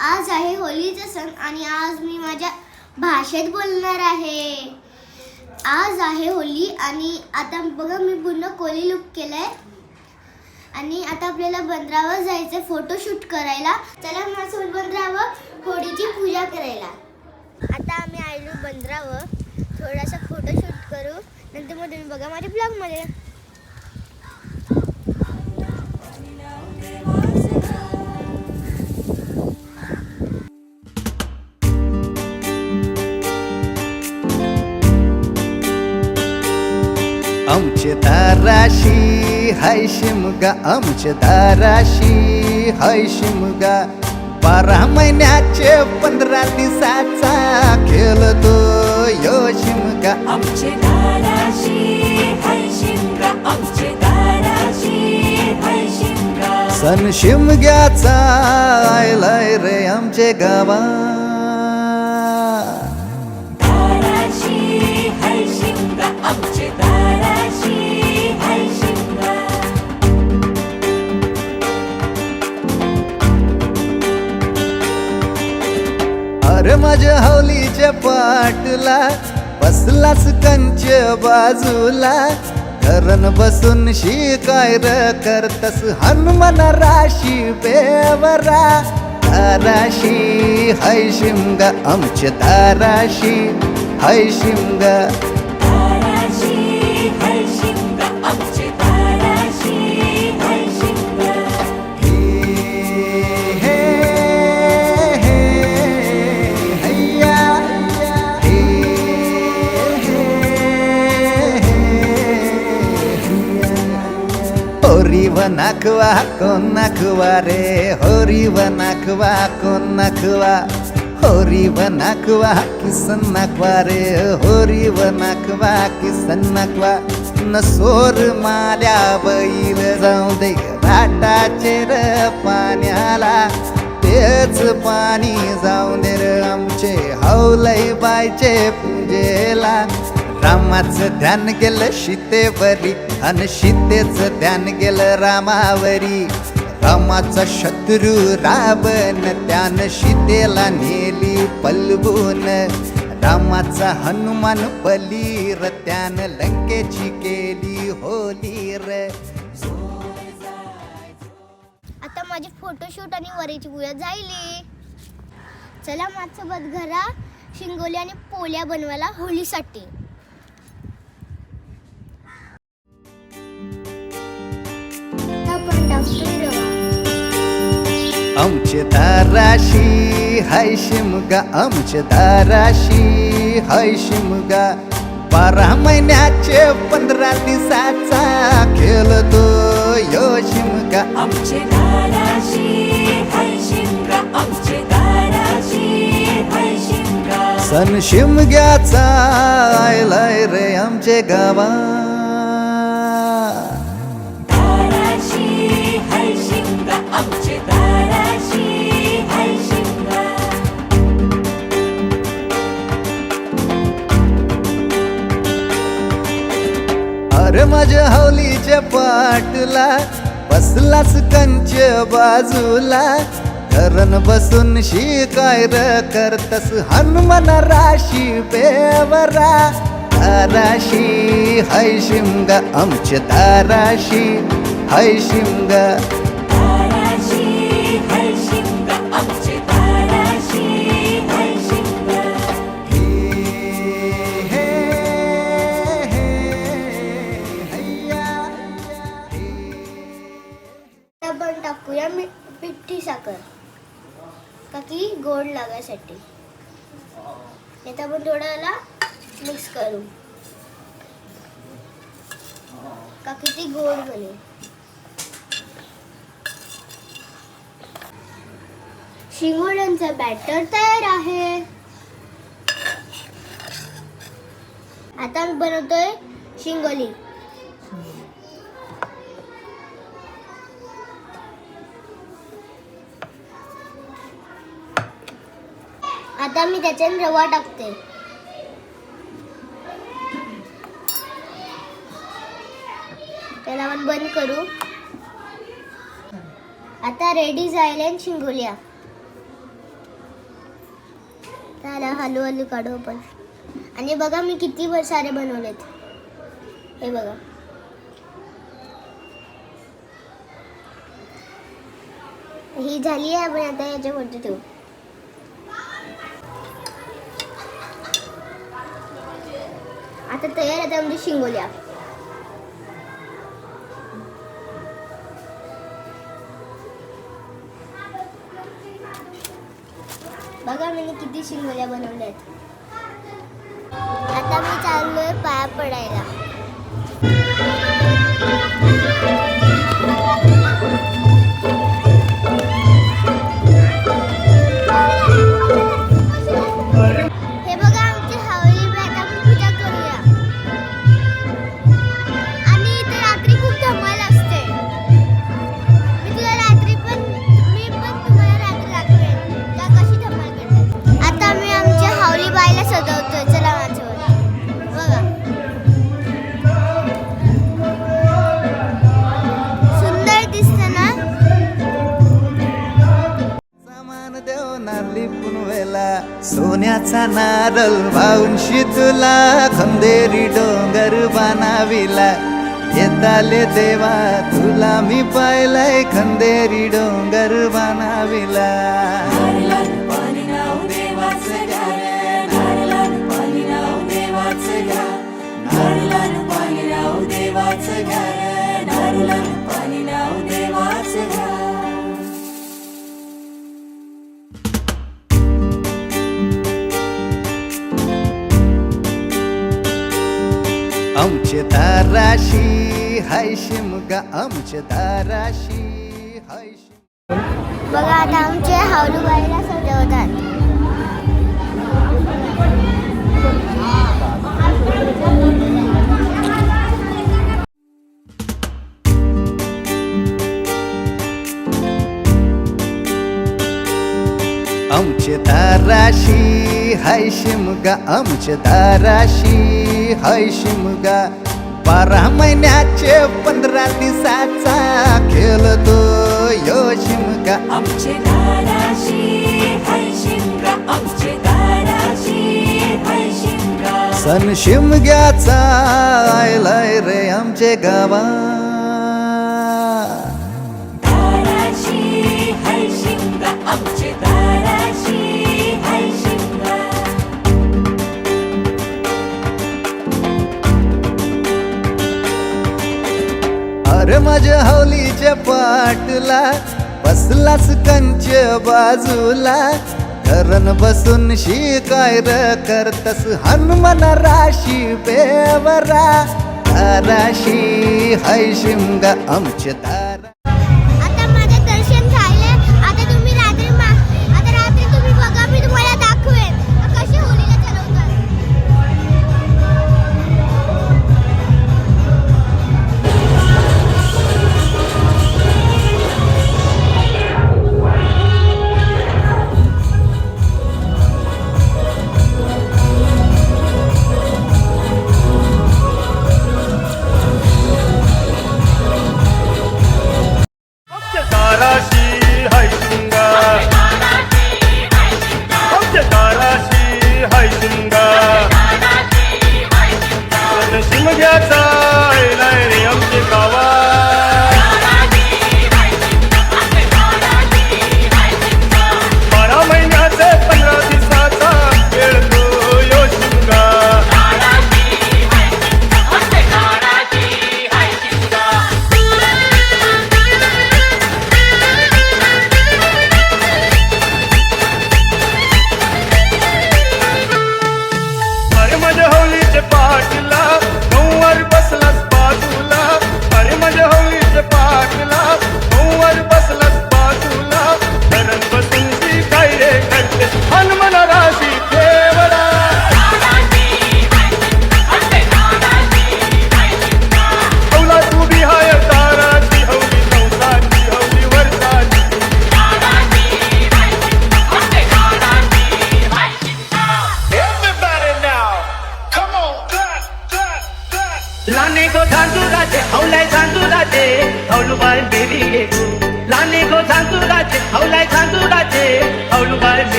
आज आहे होळीचा सण आणि आज मी माझ्या भाषेत बोलणार आहे. आज आहे होळी आणि आता बघा मी पूर्ण कोळी लुक केलाय आणि आता आपल्याला बंदरावर जायचं फोटोशूट करायला. चला माझ्यासोबत बंदरावर होळीची पूजा करायला. आता आम्ही आलो बंदरावर, थोडासा फोटोशूट करू, नंतर मग तुम्ही बघा माझ्या ब्लॉगमध्ये. आमचे दाराशी हाय शिमगा, आमचे दाराशी हाय शिमगा, 12 महिन्याचे 15 दिवसाचा खेळतो यो शिमगा. आमचे दाराशी हाय शिमगा, आमचे दाराशी हाय शिमगा. सण शिमग्याचा आयलाय रे आमचे गावा. दाराशी हाय शिमगा, आमचे दाराशी हाय शिमगा. अरे माझ्या हौलीच्या पाटला बसलाच कंच बाजूला, धरण बसून शिकाय र करतस हनुमान राशी बेवरा. दाराशी हाय शिमगा, आमचे दाराशी हाय शिमगा. दाराशी हाय शिमगा, आमचे दाराशी हाय शिमगा. हे हे हैया हे होरी वनाकवा कोण नाकवा रे, होरी वनाकवा कोण नाकवा, होरी वनाकवा किसन नाकवा रे, होरी वनाकवा किसन नाकवा. नसोर माल्या बैल जाऊ दे घाटाचे र पाण्याला, तेच पाणी जाऊ दे र आमचे हौलई बायचे पूजेला. रामाचं ध्यान गेलं सीतेवरी आणि सीतेचं ध्यान गेलं रामावरी. रामाचा शत्रू रावण त्यानं सीतेला नेली पलवून, रामाचा हनुमान बलीर त्यानं लंकेची केली होली र. आता माझी फोटोशूट आणि वरीची पूजा झाली. चला माझ्यासोबत घरा शिंगोली आणि पोल्या बनवायला होळीसाठी. आपण टाकतोय रवा. आमचे दाराशी हाय शिमगा, आमचे दाराशी हाय शिमगा, 12 महिन्याचे 15 दिवसाचा खेळतो यो शिमगा. आमचे दाराशी हाय शिमगा, आमचे दाराशी हाय शिमगा. सण शिमग्याचा आयलाय रे आमचे गावा. दाराशी हाय शिमगा, आमचे दाराशी हाय शिमगा. अरे माझ्या हौलीच्या पाटला बसलाच कंच बाजूला, धरण बसून शिकाय र करतस हनुमान राशी बेवरा. दाराशी हाय शिमगा, आमचे दाराशी हाय शिमगा. दाराशी हाय शिमगा, आमचे दाराशी हाय शिमगा. हे हैया आपण टाकूया पिठी साखर काकी गोड लागायसाठी. आता आपण थोड्याला मिक्स करू काकी ती गोड बनेल. शिंगोड्यांचा बॅटर तयार आहे. आता मी बनवतोय शिंगोली. आता मी त्याच्यात रवा टाकते. त्याला आपण बंद करू. आता रेडी झाले शिंगोल्या. त्याला हळूहळू काढू आपण. आणि बघा मी किती सारे बनवलेत. हे बघा. ही झाली आहे. आपण आता याच्यावरती ठेवू. आता तयार आहे त्यामध्ये शिंगोल्या. बघा मी किती शिंगोल्या बनवल्या आहेत. आता मी चाललोय पाया पडायला. हे बघा आमची हवली बॅट. आपण पूजा करूया. आणि इथे रात्री खूप धमाल असते. मी पण तुम्हाला रात्री दाखवेन का कशी धमाल करतात. आता मी आमच्या हवली बाईला सजवतोय. चला माझ्यावर बघा. सुंदर दिसते ना. सामान देवनार लिपून वेला सोन्याचा नारळ वाऊनशी तुला खंदेरी डोंगर बनाविला येताले देवा तुला मी पाहिलाय खंदेरी डोंगर बनाविला नारळानं पाणी नाव देवाचं घ्या रे. नारळानं पाणी नाव देवाचं घ्या. नारळानं पाणी नाव देवाचं घ्या रे. नारळानं पाणी नाव देवाचं घ्या. आमचे दाराशी हाय शिमगा आमचे दाराशी हाय शिमगा. बघा आता आमचे हवलूबाईला सजवतात. आमचे दाराशी हाय शिमगा आमचे दाराशी हाय शिमगा 12 महिन्याचे 15 दिवसाचा खेळतो यो शिमगा आमचे दाराशी हाय शिमगा. आमचे दाराशी हाय शिमगा. सण शिमग्याचा आयलाय रे आमचे गावा दाराशी हाय शिमगा. आमचे दाराशी हाय शिमगा. अरे माझ्या हवलीच्या पाटला बसलाच कंच बाजूला धरण बसून शिकाय र करतस हनुमान राशी बेवरा दाराशी हाय शिमगा आमच्या